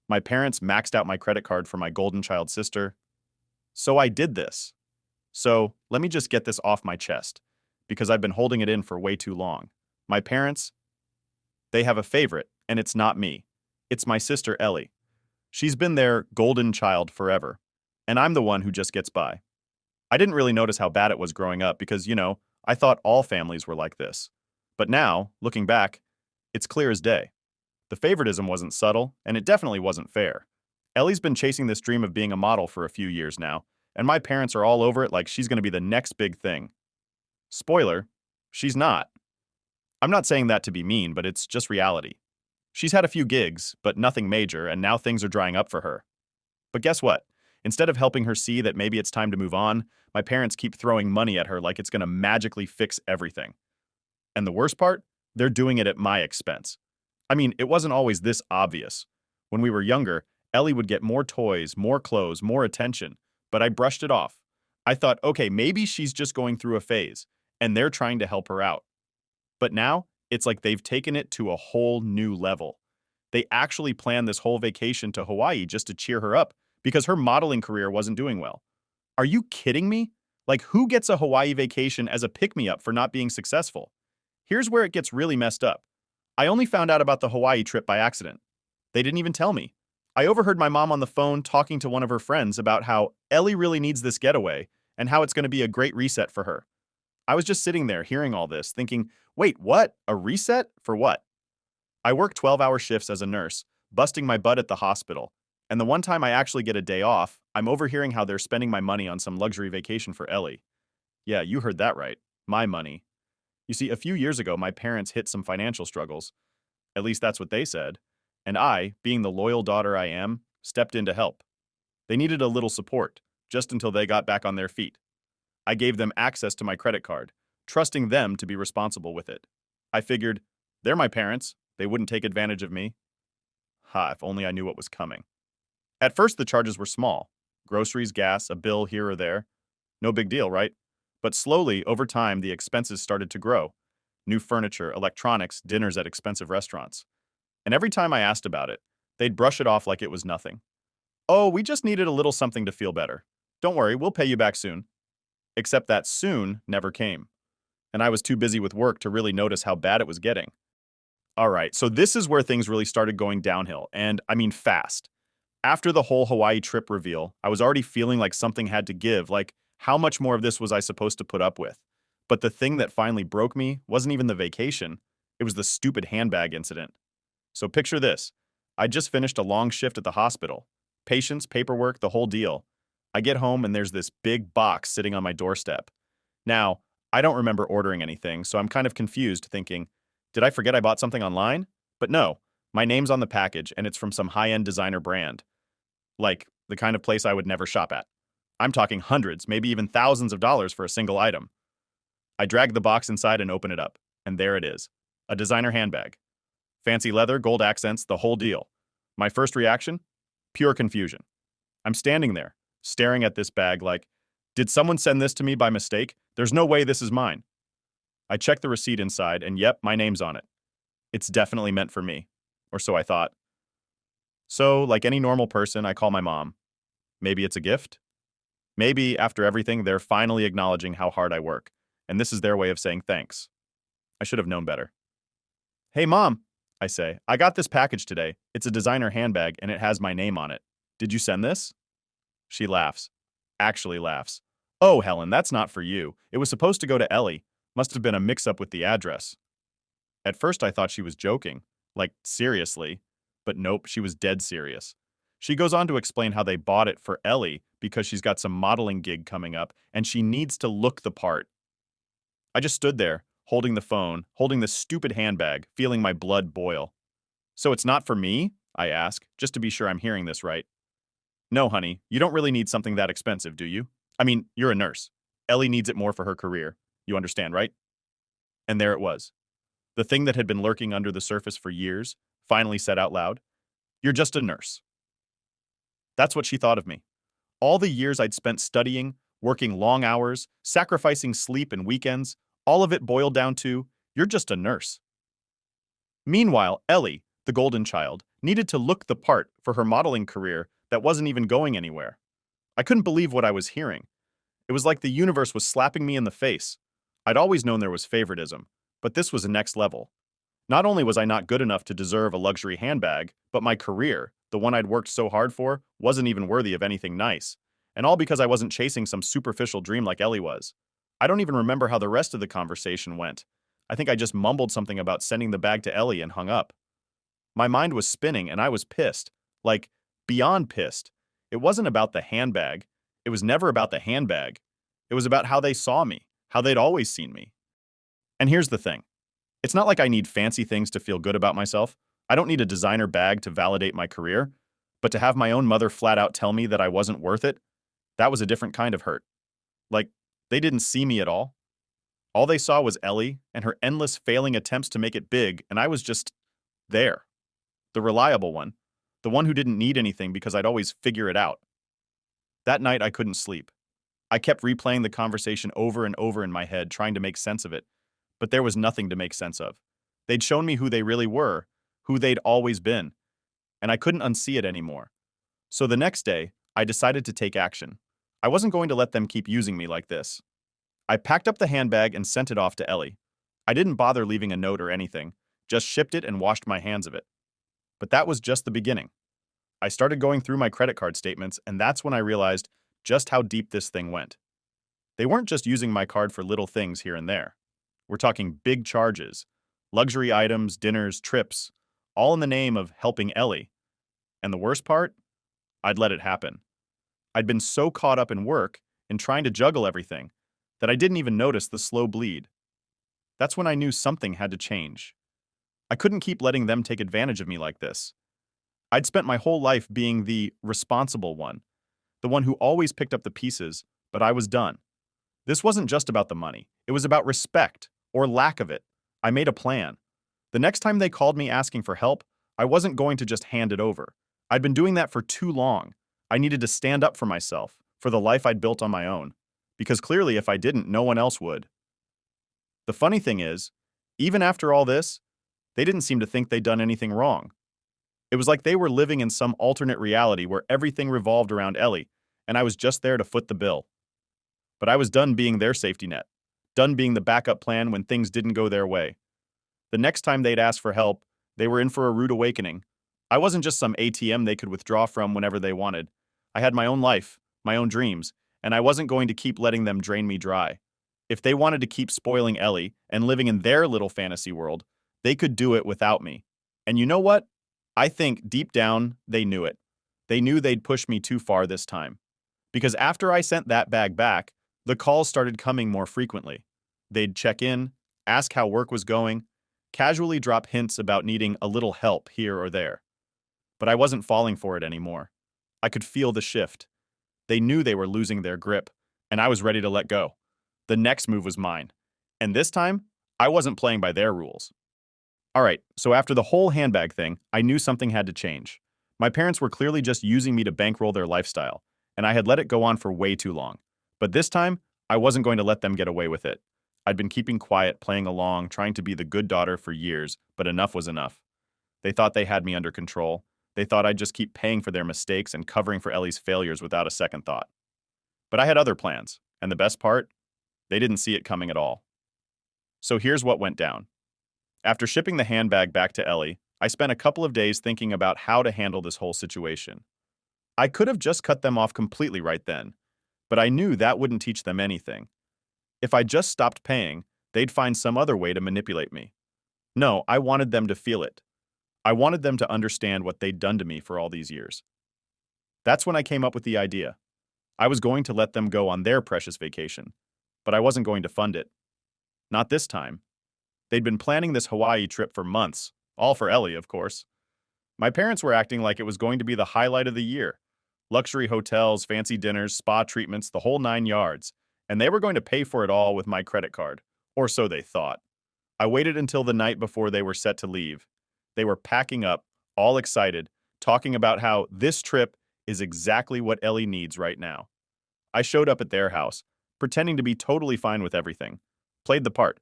My parents maxed out my credit card for my golden child sister. So I did this. So let me just get this off my chest, because I've been holding it in for way too long. My parents, they have a favorite, and it's not me. It's my sister Ellie. She's been their golden child forever, and I'm the one who just gets by. I didn't really notice how bad it was growing up because, I thought all families were like this. But now, looking back, it's clear as day. The favoritism wasn't subtle, and it definitely wasn't fair. Ellie's been chasing this dream of being a model for a few years now, and my parents are all over it like she's going to be the next big thing. Spoiler, she's not. I'm not saying that to be mean, but it's just reality. She's had a few gigs, but nothing major, and now things are drying up for her. But guess what? Instead of helping her see that maybe it's time to move on, my parents keep throwing money at her like it's going to magically fix everything. And the worst part? They're doing it at my expense. I mean, it wasn't always this obvious. When we were younger, Ellie would get more toys, more clothes, more attention, but I brushed it off. I thought, okay, maybe she's just going through a phase, and they're trying to help her out. But now, it's like they've taken it to a whole new level. They actually planned this whole vacation to Hawaii just to cheer her up because her modeling career wasn't doing well. Are you kidding me? Like, who gets a Hawaii vacation as a pick-me-up for not being successful? Here's where it gets really messed up. I only found out about the Hawaii trip by accident. They didn't even tell me. I overheard my mom on the phone talking to one of her friends about how Ellie really needs this getaway and how it's going to be a great reset for her. I was just sitting there hearing all this, thinking, wait, what? A reset? For what? I work 12-hour shifts as a nurse, busting my butt at the hospital. And the one time I actually get a day off, I'm overhearing how they're spending my money on some luxury vacation for Ellie. Yeah, you heard that right. My money. You see, a few years ago, my parents hit some financial struggles. At least that's what they said. And I, being the loyal daughter I am, stepped in to help. They needed a little support, just until they got back on their feet. I gave them access to my credit card, trusting them to be responsible with it. I figured, they're my parents. They wouldn't take advantage of me. Ha, if only I knew what was coming. At first, the charges were small. Groceries, gas, a bill here or there. No big deal, right? But slowly, over time, the expenses started to grow. New furniture, electronics, dinners at expensive restaurants. And every time I asked about it, they'd brush it off like it was nothing. Oh, we just needed a little something to feel better. Don't worry, we'll pay you back soon. Except that soon never came. And I was too busy with work to really notice how bad it was getting. All right, so this is where things really started going downhill, and I mean fast. After the whole Hawaii trip reveal, I was already feeling like something had to give, like how much more of this was I supposed to put up with? But the thing that finally broke me wasn't even the vacation, it was the stupid handbag incident. So picture this. I just finished a long shift at the hospital. Patients, paperwork, the whole deal. I get home and there's this big box sitting on my doorstep. Now, I don't remember ordering anything, so I'm kind of confused, thinking, did I forget I bought something online? But no, my name's on the package and it's from some high-end designer brand. Like, the kind of place I would never shop at. I'm talking hundreds, maybe even thousands of dollars for a single item. I drag the box inside and open it up, and there it is. A designer handbag. Fancy leather, gold accents, the whole deal. My first reaction? Pure confusion. I'm standing there, staring at this bag like, did someone send this to me by mistake? There's no way this is mine. I check the receipt inside, and yep, my name's on it. It's definitely meant for me. Or so I thought. So, like any normal person, I call my mom. Maybe it's a gift? Maybe, after everything, they're finally acknowledging how hard I work, and this is their way of saying thanks. I should have known better. Hey, Mom, I say, I got this package today. It's a designer handbag, and it has my name on it. Did you send this? She laughs. Actually laughs. Oh, Helen, that's not for you. It was supposed to go to Ellie. Must have been a mix-up with the address. At first, I thought she was joking. Like, seriously. But nope, she was dead serious. She goes on to explain how they bought it for Ellie because she's got some modeling gig coming up and she needs to look the part. I just stood there, holding the phone, holding the stupid handbag, feeling my blood boil. So it's not for me? I ask, just to be sure I'm hearing this right. No, honey, you don't really need something that expensive, do you? I mean, you're a nurse. Ellie needs it more for her career. You understand, right? And there it was. The thing that had been lurking under the surface for years, finally said out loud, "You're just a nurse." That's what she thought of me. All the years I'd spent studying, working long hours, sacrificing sleep and weekends, all of it boiled down to, you're just a nurse. Meanwhile, Ellie, the golden child, needed to look the part for her modeling career that wasn't even going anywhere. I couldn't believe what I was hearing. It was like the universe was slapping me in the face. I'd always known there was favoritism, but this was a next level. Not only was I not good enough to deserve a luxury handbag, but my career, the one I'd worked so hard for, wasn't even worthy of anything nice. And all because I wasn't chasing some superficial dream like Ellie was. I don't even remember how the rest of the conversation went. I think I just mumbled something about sending the bag to Ellie and hung up. My mind was spinning and I was pissed. Like, beyond pissed. It wasn't about the handbag. It was never about the handbag. It was about how they saw me, how they'd always seen me. And here's the thing. It's not like I need fancy things to feel good about myself. I don't need a designer bag to validate my career. But to have my own mother flat out tell me that I wasn't worth it, that was a different kind of hurt. Like, they didn't see me at all. All they saw was Ellie and her endless failing attempts to make it big, and I was just there. The reliable one. The one who didn't need anything because I'd always figure it out. That night, I couldn't sleep. I kept replaying the conversation over and over in my head, trying to make sense of it. But there was nothing to make sense of. They'd shown me who they really were, who they'd always been, and I couldn't unsee it anymore. So the next day, I decided to take action. I wasn't going to let them keep using me like this. I packed up the handbag and sent it off to Ellie. I didn't bother leaving a note or anything, just shipped it and washed my hands of it. But that was just the beginning. I started going through my credit card statements, and that's when I realized just how deep this thing went. They weren't just using my card for little things here and there. We're talking big charges, luxury items, dinners, trips, all in the name of helping Ellie. And the worst part? I'd let it happen. I'd been so caught up in work and trying to juggle everything that I didn't even notice the slow bleed. That's when I knew something had to change. I couldn't keep letting them take advantage of me like this. I'd spent my whole life being the responsible one, the one who always picked up the pieces, but I was done. This wasn't just about the money. It was about respect, or lack of it. I made a plan. The next time they called me asking for help, I wasn't going to just hand it over. I'd been doing that for too long. I needed to stand up for myself, for the life I'd built on my own. Because clearly if I didn't, no one else would. The funny thing is, even after all this, they didn't seem to think they'd done anything wrong. It was like they were living in some alternate reality where everything revolved around Ellie, and I was just there to foot the bill. But I was done being their safety net, done being the backup plan when things didn't go their way. The next time they'd ask for help, they were in for a rude awakening. I wasn't just some ATM they could withdraw from whenever they wanted. I had my own life, my own dreams, and I wasn't going to keep letting them drain me dry. If they wanted to keep spoiling Ellie and living in their little fantasy world, they could do it without me. And you know what? I think deep down, they knew it. They knew they'd pushed me too far this time. Because after I sent that bag back, the calls started coming more frequently. They'd check in, ask how work was going, casually drop hints about needing a little help here or there. But I wasn't falling for it anymore. I could feel the shift. They knew they were losing their grip, and I was ready to let go. The next move was mine. And this time, I wasn't playing by their rules. All right, so after the whole handbag thing, I knew something had to change. My parents were clearly just using me to bankroll their lifestyle, and I had let it go on for way too long. But this time, I wasn't going to let them get away with it. I'd been keeping quiet, playing along, trying to be the good daughter for years, but enough was enough. They thought they had me under control. They thought I'd just keep paying for their mistakes and covering for Ellie's failures without a second thought. But I had other plans, and the best part? They didn't see it coming at all. So here's what went down. After shipping the handbag back to Ellie, I spent a couple of days thinking about how to handle this whole situation. I could have just cut them off completely right then, but I knew that wouldn't teach them anything. If I just stopped paying, they'd find some other way to manipulate me. No, I wanted them to feel it. I wanted them to understand what they'd done to me for all these years. That's when I came up with the idea. I was going to let them go on their precious vacation, but I wasn't going to fund it. Not this time. They'd been planning this Hawaii trip for months, all for Ellie, of course. My parents were acting like it was going to be the highlight of the year. Luxury hotels, fancy dinners, spa treatments, the whole 9 yards. And they were going to pay for it all with my credit card. Or so they thought. I waited until the night before they were set to leave. They were packing up, all excited, talking about how this trip is exactly what Ellie needs right now. I showed up at their house, pretending to be totally fine with everything. Played the part.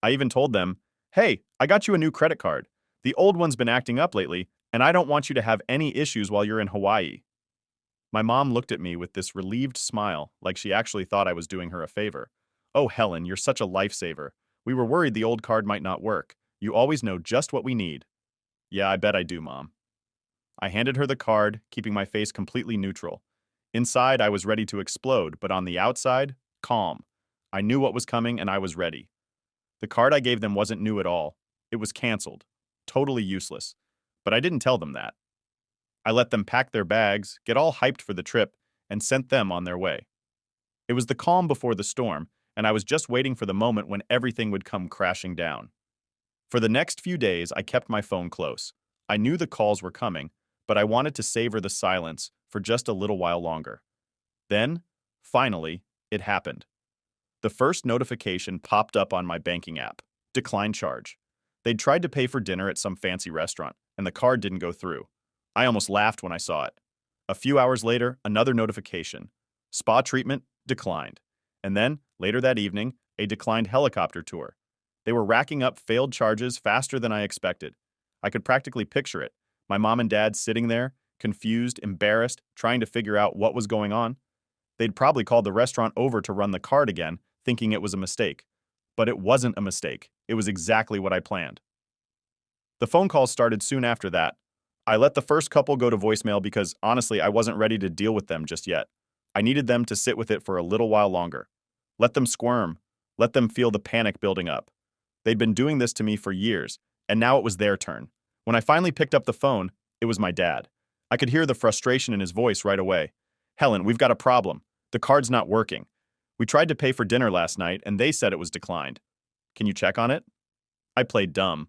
I even told them, hey, I got you a new credit card. The old one's been acting up lately, And I don't want you to have any issues while you're in Hawaii. My mom looked at me with this relieved smile, like she actually thought I was doing her a favor. Oh, Helen, you're such a lifesaver. We were worried the old card might not work. You always know just what we need. Yeah, I bet I do, Mom. I handed her the card, keeping my face completely neutral. Inside, I was ready to explode, but on the outside, calm. I knew what was coming and I was ready. The card I gave them wasn't new at all. It was canceled. Totally useless. But I didn't tell them that. I let them pack their bags, get all hyped for the trip, and sent them on their way. It was the calm before the storm, and I was just waiting for the moment when everything would come crashing down. For the next few days, I kept my phone close. I knew the calls were coming, but I wanted to savor the silence for just a little while longer. Then, finally, it happened. The first notification popped up on my banking app. Decline charge. They'd tried to pay for dinner at some fancy restaurant, and the card didn't go through. I almost laughed when I saw it. A few hours later, another notification. Spa treatment declined. And then, later that evening, a declined helicopter tour. They were racking up failed charges faster than I expected. I could practically picture it. My mom and dad sitting there, confused, embarrassed, trying to figure out what was going on. They'd probably called the restaurant over to run the card again, thinking it was a mistake. But it wasn't a mistake. It was exactly what I planned. The phone calls started soon after that. I let the first couple go to voicemail because, honestly, I wasn't ready to deal with them just yet. I needed them to sit with it for a little while longer. Let them squirm. Let them feel the panic building up. They'd been doing this to me for years, and now it was their turn. When I finally picked up the phone, it was my dad. I could hear the frustration in his voice right away. Helen, we've got a problem. The card's not working. We tried to pay for dinner last night, and they said it was declined. Can you check on it? I played dumb.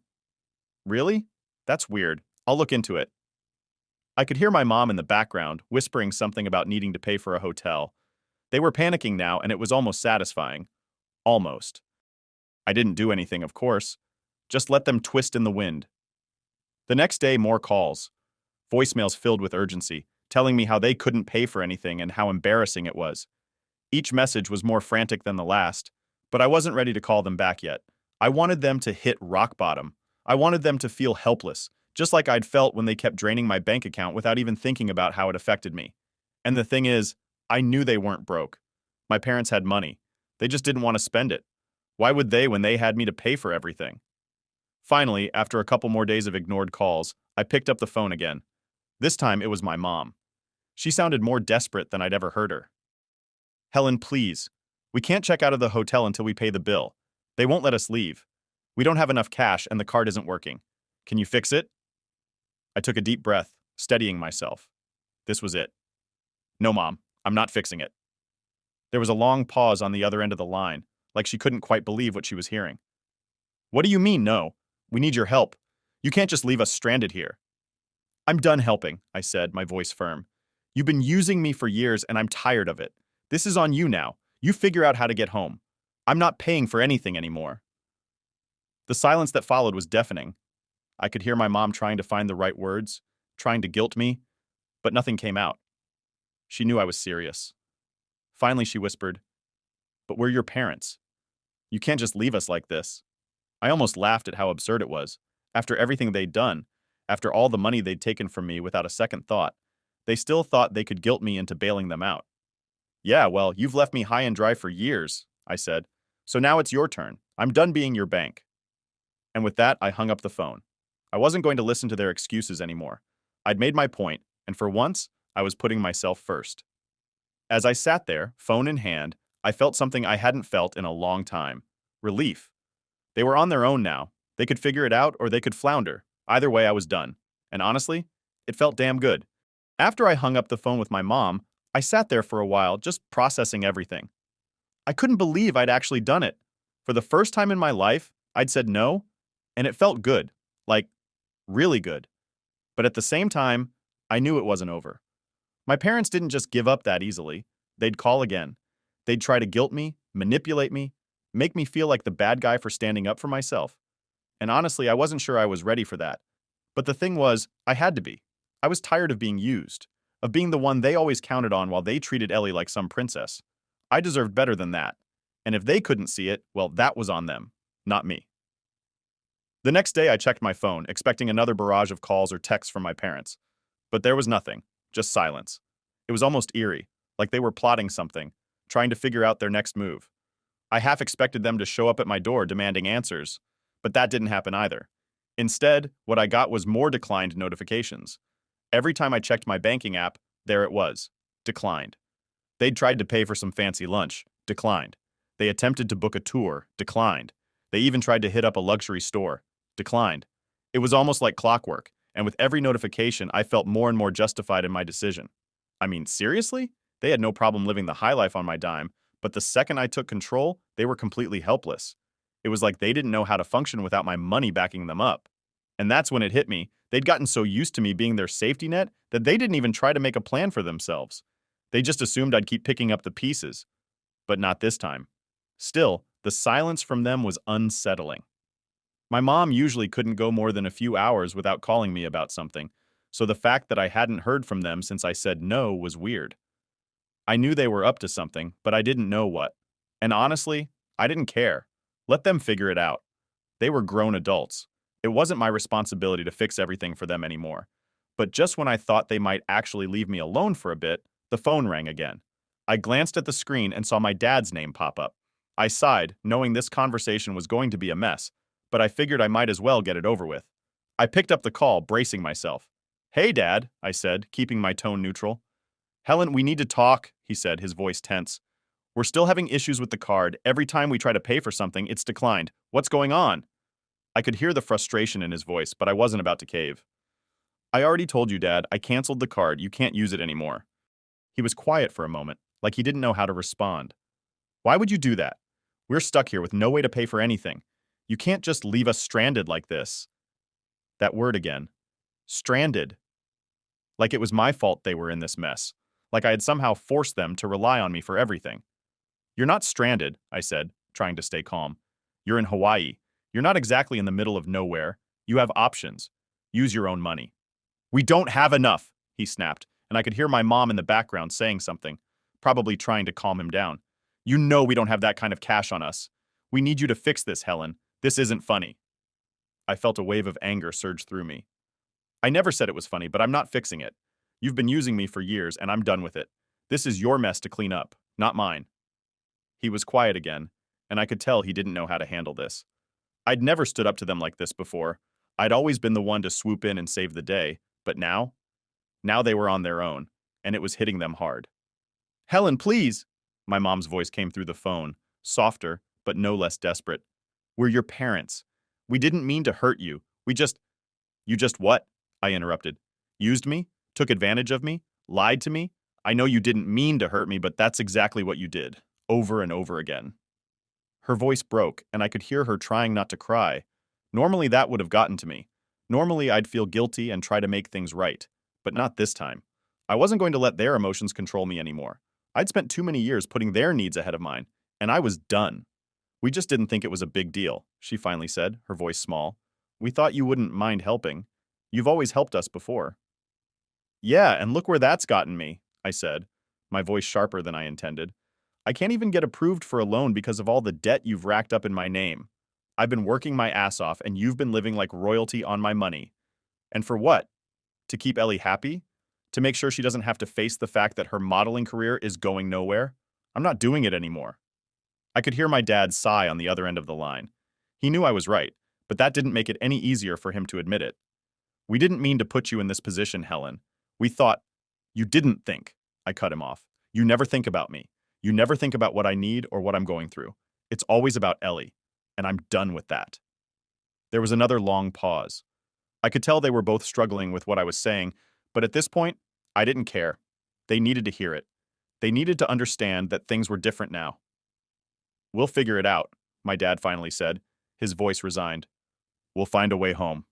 Really? That's weird. I'll look into it. I could hear my mom in the background, whispering something about needing to pay for a hotel. They were panicking now, and it was almost satisfying. Almost. I didn't do anything, of course. Just let them twist in the wind. The next day, more calls. Voicemails filled with urgency, telling me how they couldn't pay for anything and how embarrassing it was. Each message was more frantic than the last, but I wasn't ready to call them back yet. I wanted them to hit rock bottom. I wanted them to feel helpless, just like I'd felt when they kept draining my bank account without even thinking about how it affected me. And the thing is, I knew they weren't broke. My parents had money. They just didn't want to spend it. Why would they when they had me to pay for everything? Finally, after a couple more days of ignored calls, I picked up the phone again. This time it was my mom. She sounded more desperate than I'd ever heard her. Helen, please. We can't check out of the hotel until we pay the bill. They won't let us leave. We don't have enough cash and the card isn't working. Can you fix it? I took a deep breath, steadying myself. This was it. No, Mom, I'm not fixing it. There was a long pause on the other end of the line, like she couldn't quite believe what she was hearing. What do you mean, no? We need your help. You can't just leave us stranded here. I'm done helping, I said, my voice firm. You've been using me for years and I'm tired of it. This is on you now. You figure out how to get home. I'm not paying for anything anymore. The silence that followed was deafening. I could hear my mom trying to find the right words, trying to guilt me, but nothing came out. She knew I was serious. Finally, she whispered, "But we're your parents. You can't just leave us like this." I almost laughed at how absurd it was. After everything they'd done, after all the money they'd taken from me without a second thought, they still thought they could guilt me into bailing them out. "Yeah, well, you've left me high and dry for years," I said. "So now it's your turn. I'm done being your bank." And with that, I hung up the phone. I wasn't going to listen to their excuses anymore. I'd made my point, and for once, I was putting myself first. As I sat there, phone in hand, I felt something I hadn't felt in a long time. Relief. They were on their own now. They could figure it out or they could flounder. Either way, I was done. And honestly, it felt damn good. After I hung up the phone with my mom, I sat there for a while just processing everything. I couldn't believe I'd actually done it. For the first time in my life, I'd said no, and it felt good. Like, really good. But at the same time, I knew it wasn't over. My parents didn't just give up that easily. They'd call again. They'd try to guilt me, manipulate me, make me feel like the bad guy for standing up for myself. And honestly, I wasn't sure I was ready for that. But the thing was, I had to be. I was tired of being used, of being the one they always counted on while they treated Ellie like some princess. I deserved better than that. And if they couldn't see it, well, that was on them, not me. The next day, I checked my phone, expecting another barrage of calls or texts from my parents. But there was nothing, just silence. It was almost eerie, like they were plotting something, trying to figure out their next move. I half expected them to show up at my door demanding answers, but that didn't happen either. Instead, what I got was more declined notifications. Every time I checked my banking app, there it was, declined. They'd tried to pay for some fancy lunch, declined. They attempted to book a tour, declined. They even tried to hit up a luxury store, declined. It was almost like clockwork, and with every notification, I felt more and more justified in my decision. I mean, seriously? They had no problem living the high life on my dime, but the second I took control, they were completely helpless. It was like they didn't know how to function without my money backing them up. And that's when it hit me. They'd gotten so used to me being their safety net that they didn't even try to make a plan for themselves. They just assumed I'd keep picking up the pieces. But not this time. Still, the silence from them was unsettling. My mom usually couldn't go more than a few hours without calling me about something, so the fact that I hadn't heard from them since I said no was weird. I knew they were up to something, but I didn't know what. And honestly, I didn't care. Let them figure it out. They were grown adults. It wasn't my responsibility to fix everything for them anymore. But just when I thought they might actually leave me alone for a bit, the phone rang again. I glanced at the screen and saw my dad's name pop up. I sighed, knowing this conversation was going to be a mess, but I figured I might as well get it over with. I picked up the call, bracing myself. "Hey, Dad," I said, keeping my tone neutral. "Helen, we need to talk," he said, his voice tense. "We're still having issues with the card. Every time we try to pay for something, it's declined. What's going on?" I could hear the frustration in his voice, but I wasn't about to cave. "I already told you, Dad. I canceled the card. You can't use it anymore." He was quiet for a moment, like he didn't know how to respond. "Why would you do that? We're stuck here with no way to pay for anything. You can't just leave us stranded like this." That word again. Stranded. Like it was my fault they were in this mess. Like I had somehow forced them to rely on me for everything. "You're not stranded," I said, trying to stay calm. "You're in Hawaii. You're not exactly in the middle of nowhere. You have options. Use your own money." "We don't have enough," he snapped, and I could hear my mom in the background saying something, probably trying to calm him down. "You know we don't have that kind of cash on us. We need you to fix this, Helen. This isn't funny." I felt a wave of anger surge through me. "I never said it was funny, but I'm not fixing it. You've been using me for years, and I'm done with it. This is your mess to clean up, not mine." He was quiet again, and I could tell he didn't know how to handle this. I'd never stood up to them like this before. I'd always been the one to swoop in and save the day, but now? Now they were on their own, and it was hitting them hard. "Helen, please!" My mom's voice came through the phone, softer, but no less desperate. "We're your parents. We didn't mean to hurt you. You just what?" I interrupted. "Used me? Took advantage of me? Lied to me? I know you didn't mean to hurt me, but that's exactly what you did. Over and over again." Her voice broke, and I could hear her trying not to cry. Normally that would have gotten to me. Normally I'd feel guilty and try to make things right. But not this time. I wasn't going to let their emotions control me anymore. I'd spent too many years putting their needs ahead of mine, and I was done. "We just didn't think it was a big deal," she finally said, her voice small. "We thought you wouldn't mind helping. You've always helped us before." "Yeah, and look where that's gotten me," I said, my voice sharper than I intended. "I can't even get approved for a loan because of all the debt you've racked up in my name. I've been working my ass off, and you've been living like royalty on my money. And for what? To keep Ellie happy? To make sure she doesn't have to face the fact that her modeling career is going nowhere? I'm not doing it anymore." I could hear my dad sigh on the other end of the line. He knew I was right, but that didn't make it any easier for him to admit it. "We didn't mean to put you in this position, Helen. We thought—" "You didn't think," I cut him off. "You never think about me. You never think about what I need or what I'm going through. It's always about Ellie, and I'm done with that." There was another long pause. I could tell they were both struggling with what I was saying, but at this point, I didn't care. They needed to hear it. They needed to understand that things were different now. "We'll figure it out," my dad finally said, his voice resigned. "We'll find a way home."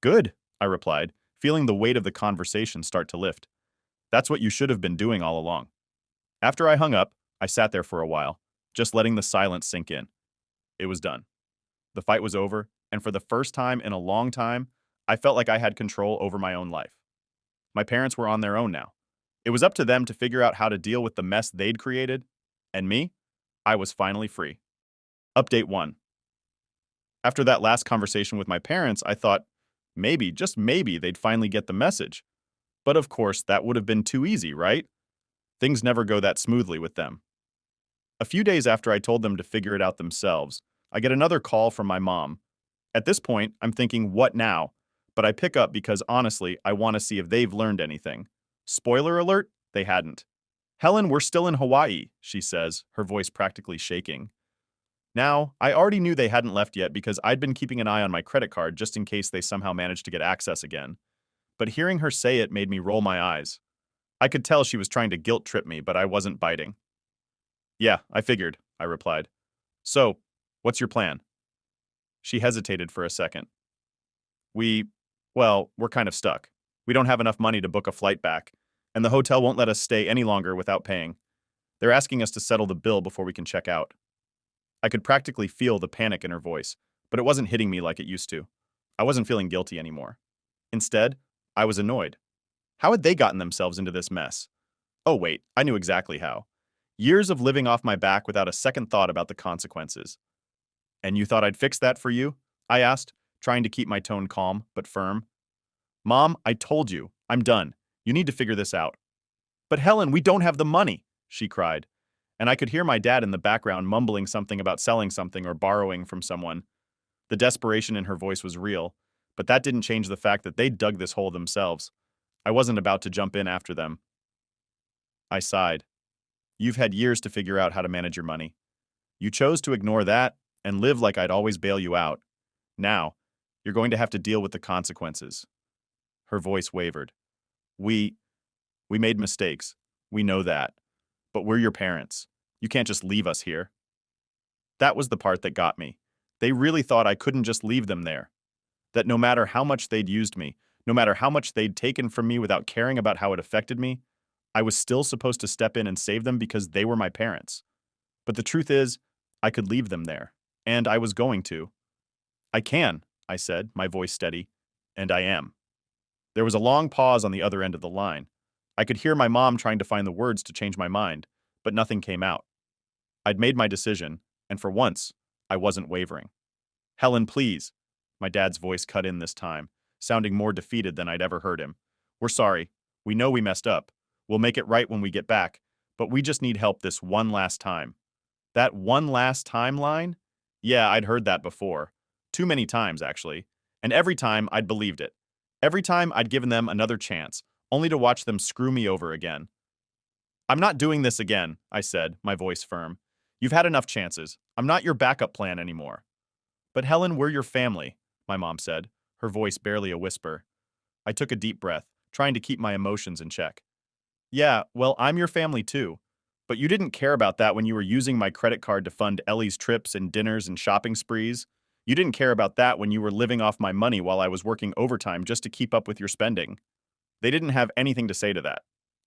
"Good," I replied, feeling the weight of the conversation start to lift. "That's what you should have been doing all along." After I hung up, I sat there for a while, just letting the silence sink in. It was done. The fight was over, and for the first time in a long time, I felt like I had control over my own life. My parents were on their own now. It was up to them to figure out how to deal with the mess they'd created, and me, I was finally free. Update 1. After that last conversation with my parents, I thought maybe, just maybe, they'd finally get the message. But of course, that would have been too easy, right? Things never go that smoothly with them. A few days after I told them to figure it out themselves, I get another call from my mom. At this point, I'm thinking, what now? But I pick up because honestly, I want to see if they've learned anything. Spoiler alert, they hadn't. Helen, we're still in Hawaii, she says, her voice practically shaking. Now, I already knew they hadn't left yet because I'd been keeping an eye on my credit card just in case they somehow managed to get access again. But hearing her say it made me roll my eyes. I could tell she was trying to guilt trip me, but I wasn't biting. Yeah, I figured, I replied. So, what's your plan? She hesitated for a second. We, well, we're kind of stuck. We don't have enough money to book a flight back, and the hotel won't let us stay any longer without paying. They're asking us to settle the bill before we can check out. I could practically feel the panic in her voice, but it wasn't hitting me like it used to. I wasn't feeling guilty anymore. Instead, I was annoyed. How had they gotten themselves into this mess? Oh, wait, I knew exactly how. Years of living off my back without a second thought about the consequences. And you thought I'd fix that for you? I asked, trying to keep my tone calm but firm. Mom, I told you, I'm done. You need to figure this out. But Helen, we don't have the money, she cried. And I could hear my dad in the background mumbling something about selling something or borrowing from someone. The desperation in her voice was real, but that didn't change the fact that they'd dug this hole themselves. I wasn't about to jump in after them. I sighed. You've had years to figure out how to manage your money. You chose to ignore that and live like I'd always bail you out. Now, you're going to have to deal with the consequences. Her voice wavered. We made mistakes. We know that. But we're your parents. You can't just leave us here. That was the part that got me. They really thought I couldn't just leave them there. That no matter how much they'd used me, no matter how much they'd taken from me without caring about how it affected me, I was still supposed to step in and save them because they were my parents. But the truth is, I could leave them there. And I was going to. I can, I said, my voice steady. And I am. There was a long pause on the other end of the line. I could hear my mom trying to find the words to change my mind, but nothing came out. I'd made my decision, and for once, I wasn't wavering. Helen, please. My dad's voice cut in this time, sounding more defeated than I'd ever heard him. We're sorry. We know we messed up. We'll make it right when we get back, but we just need help this one last time. That one last time line? Yeah, I'd heard that before. Too many times, actually. And every time I'd believed it. Every time I'd given them another chance, only to watch them screw me over again. I'm not doing this again, I said, my voice firm. You've had enough chances. I'm not your backup plan anymore. But Helen, we're your family, my mom said, her voice barely a whisper. I took a deep breath, trying to keep my emotions in check. Yeah, well, I'm your family too. But you didn't care about that when you were using my credit card to fund Ellie's trips and dinners and shopping sprees. You didn't care about that when you were living off my money while I was working overtime just to keep up with your spending. They didn't have anything to say to that.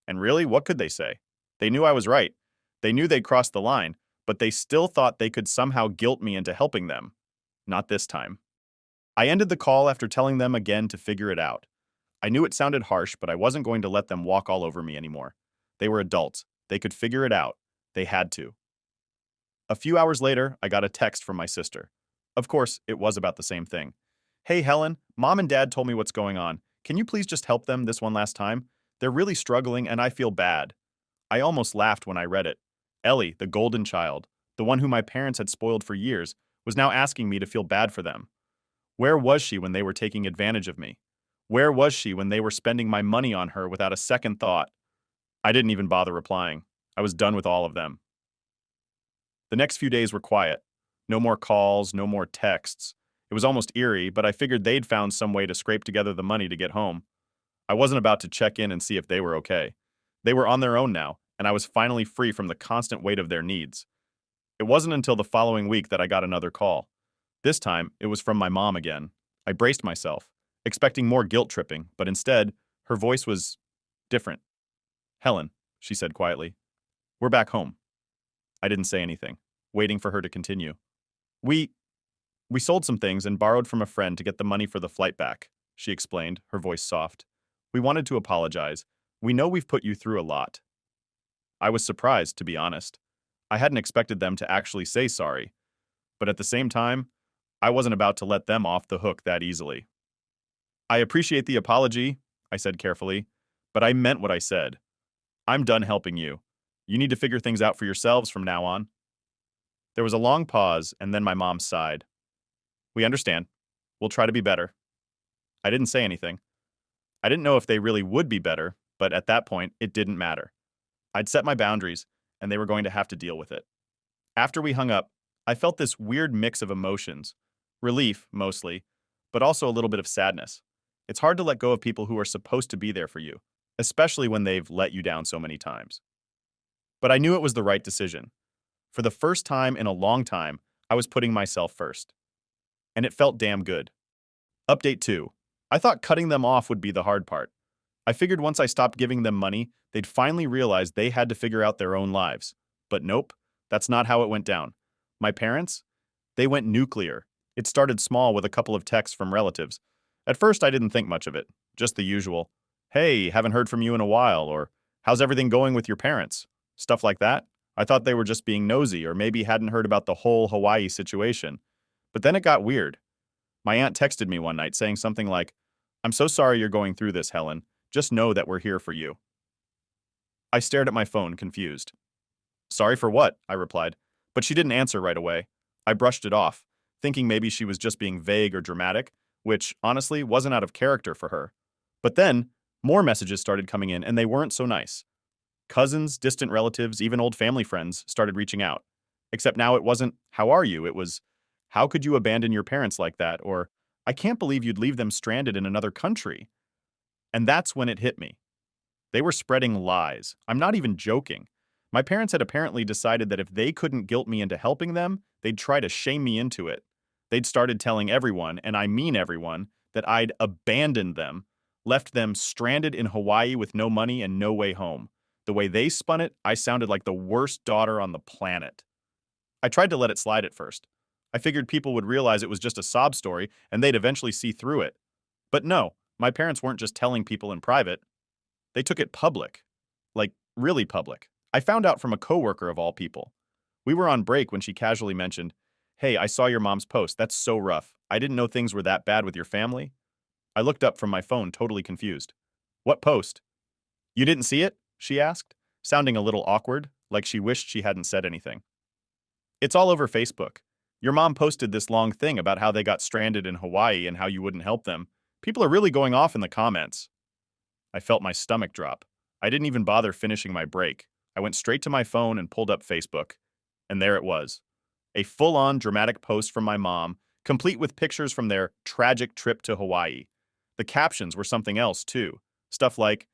And really, what could they say? They knew I was right. They knew they'd crossed the line, but they still thought they could somehow guilt me into helping them. Not this time. I ended the call after telling them again to figure it out. I knew it sounded harsh, but I wasn't going to let them walk all over me anymore. They were adults. They could figure it out. They had to. A few hours later, I got a text from my sister. Of course, it was about the same thing. Hey, Helen, Mom and Dad told me what's going on. Can you please just help them this one last time? They're really struggling and I feel bad. I almost laughed when I read it. Ellie, the golden child, the one who my parents had spoiled for years, was now asking me to feel bad for them. Where was she when they were taking advantage of me? Where was she when they were spending my money on her without a second thought? I didn't even bother replying. I was done with all of them. The next few days were quiet. No more calls, no more texts. It was almost eerie, but I figured they'd found some way to scrape together the money to get home. I wasn't about to check in and see if they were okay. They were on their own now, and I was finally free from the constant weight of their needs. It wasn't until the following week that I got another call. This time, it was from my mom again. I braced myself, expecting more guilt tripping, but instead, her voice was different. Helen, she said quietly, we're back home. I didn't say anything, waiting for her to continue. We sold some things and borrowed from a friend to get the money for the flight back, she explained, her voice soft. We wanted to apologize. We know we've put you through a lot. I was surprised, to be honest. I hadn't expected them to actually say sorry. But at the same time, I wasn't about to let them off the hook that easily. I appreciate the apology, I said carefully, but I meant what I said. I'm done helping you. You need to figure things out for yourselves from now on. There was a long pause, and then my mom sighed. We understand. We'll try to be better. I didn't say anything. I didn't know if they really would be better, but at that point, it didn't matter. I'd set my boundaries, and they were going to have to deal with it. After we hung up, I felt this weird mix of emotions. Relief, mostly, but also a little bit of sadness. It's hard to let go of people who are supposed to be there for you, especially when they've let you down so many times. But I knew it was the right decision. For the first time in a long time, I was putting myself first. And it felt damn good. Update 2. I thought cutting them off would be the hard part. I figured once I stopped giving them money, they'd finally realize they had to figure out their own lives. But nope, that's not how it went down. My parents? They went nuclear. It started small with a couple of texts from relatives. At first, I didn't think much of it. Just the usual, hey, haven't heard from you in a while, or how's everything going with your parents? Stuff like that. I thought they were just being nosy or maybe hadn't heard about the whole Hawaii situation. But then it got weird. My aunt texted me one night saying something like, I'm so sorry you're going through this, Helen. Just know that we're here for you. I stared at my phone, confused. Sorry for what? I replied. But she didn't answer right away. I brushed it off, thinking maybe she was just being vague or dramatic, which, honestly, wasn't out of character for her. But then, more messages started coming in, and they weren't so nice. Cousins, distant relatives, even old family friends started reaching out. Except now it wasn't, how are you? It was, how could you abandon your parents like that? Or, I can't believe you'd leave them stranded in another country. And that's when it hit me. They were spreading lies. I'm not even joking. My parents had apparently decided that if they couldn't guilt me into helping them, they'd try to shame me into it. They'd started telling everyone, and I mean everyone, that I'd abandoned them, left them stranded in Hawaii with no money and no way home. The way they spun it, I sounded like the worst daughter on the planet. I tried to let it slide at first. I figured people would realize it was just a sob story and they'd eventually see through it. But no, my parents weren't just telling people in private. They took it public. Like, really public. I found out from a coworker of all people. We were on break when she casually mentioned, hey, I saw your mom's post. That's so rough. I didn't know things were that bad with your family. I looked up from my phone, totally confused. What post? You didn't see it? She asked, sounding a little awkward, like she wished she hadn't said anything. It's all over Facebook. Your mom posted this long thing about how they got stranded in Hawaii and how you wouldn't help them. People are really going off in the comments. I felt my stomach drop. I didn't even bother finishing my break. I went straight to my phone and pulled up Facebook. And there it was. A full-on dramatic post from my mom, complete with pictures from their tragic trip to Hawaii. The captions were something else, too. Stuff like,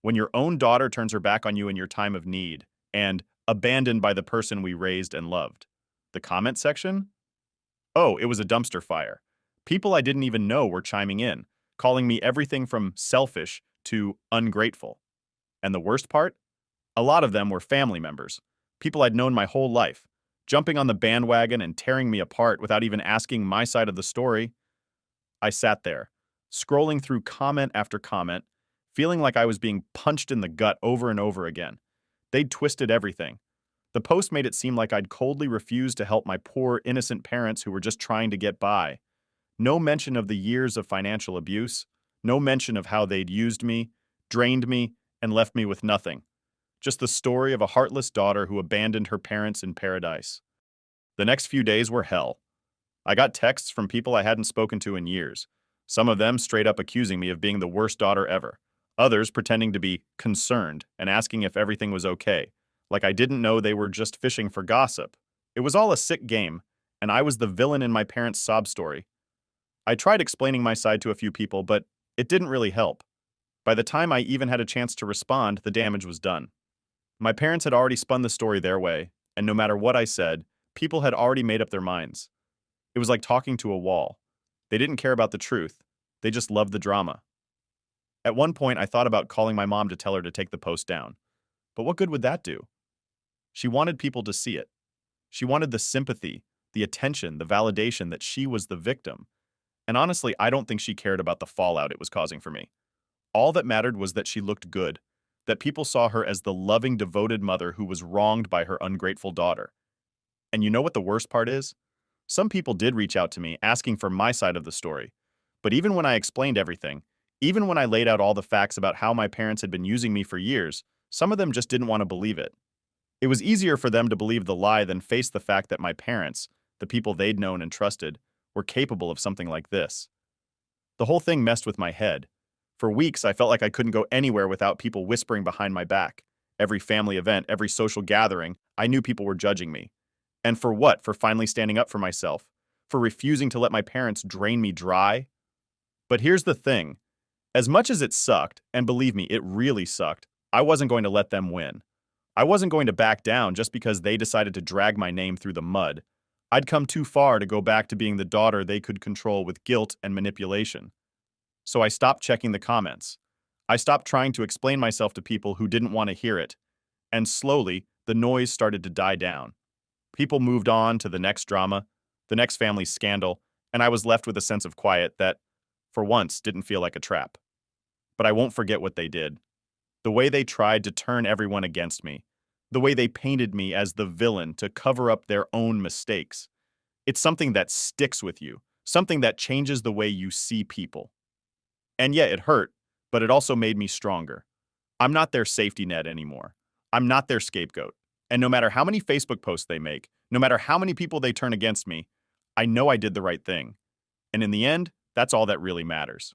when your own daughter turns her back on you in your time of need, and abandoned by the person we raised and loved. The comment section? Oh, it was a dumpster fire. People I didn't even know were chiming in, calling me everything from selfish to ungrateful. And the worst part? A lot of them were family members, people I'd known my whole life, jumping on the bandwagon and tearing me apart without even asking my side of the story. I sat there, scrolling through comment after comment, feeling like I was being punched in the gut over and over again. They'd twisted everything. The post made it seem like I'd coldly refused to help my poor, innocent parents who were just trying to get by. No mention of the years of financial abuse, no mention of how they'd used me, drained me, and left me with nothing. Just the story of a heartless daughter who abandoned her parents in paradise. The next few days were hell. I got texts from people I hadn't spoken to in years, some of them straight up accusing me of being the worst daughter ever, others pretending to be concerned and asking if everything was okay, like I didn't know they were just fishing for gossip. It was all a sick game, and I was the villain in my parents' sob story. I tried explaining my side to a few people, but it didn't really help. By the time I even had a chance to respond, the damage was done. My parents had already spun the story their way, and no matter what I said, people had already made up their minds. It was like talking to a wall. They didn't care about the truth. They just loved the drama. At one point, I thought about calling my mom to tell her to take the post down. But what good would that do? She wanted people to see it. She wanted the sympathy, the attention, the validation that she was the victim. And honestly, I don't think she cared about the fallout it was causing for me. All that mattered was that she looked good, that people saw her as the loving, devoted mother who was wronged by her ungrateful daughter. And you know what the worst part is? Some people did reach out to me asking for my side of the story. But even when I explained everything, even when I laid out all the facts about how my parents had been using me for years, some of them just didn't want to believe it. It was easier for them to believe the lie than face the fact that my parents, the people they'd known and trusted, were capable of something like this. The whole thing messed with my head. For weeks, I felt like I couldn't go anywhere without people whispering behind my back. Every family event, every social gathering, I knew people were judging me. And for what? For finally standing up for myself? For refusing to let my parents drain me dry? But here's the thing. As much as it sucked, and believe me, it really sucked, I wasn't going to let them win. I wasn't going to back down just because they decided to drag my name through the mud. I'd come too far to go back to being the daughter they could control with guilt and manipulation. So I stopped checking the comments. I stopped trying to explain myself to people who didn't want to hear it. And slowly, the noise started to die down. People moved on to the next drama, the next family scandal, and I was left with a sense of quiet that, for once, didn't feel like a trap. But I won't forget what they did. The way they tried to turn everyone against me. The way they painted me as the villain to cover up their own mistakes. It's something that sticks with you, something that changes the way you see people. And yeah, it hurt, but it also made me stronger. I'm not their safety net anymore. I'm not their scapegoat. And no matter how many Facebook posts they make, no matter how many people they turn against me, I know I did the right thing. And in the end, that's all that really matters.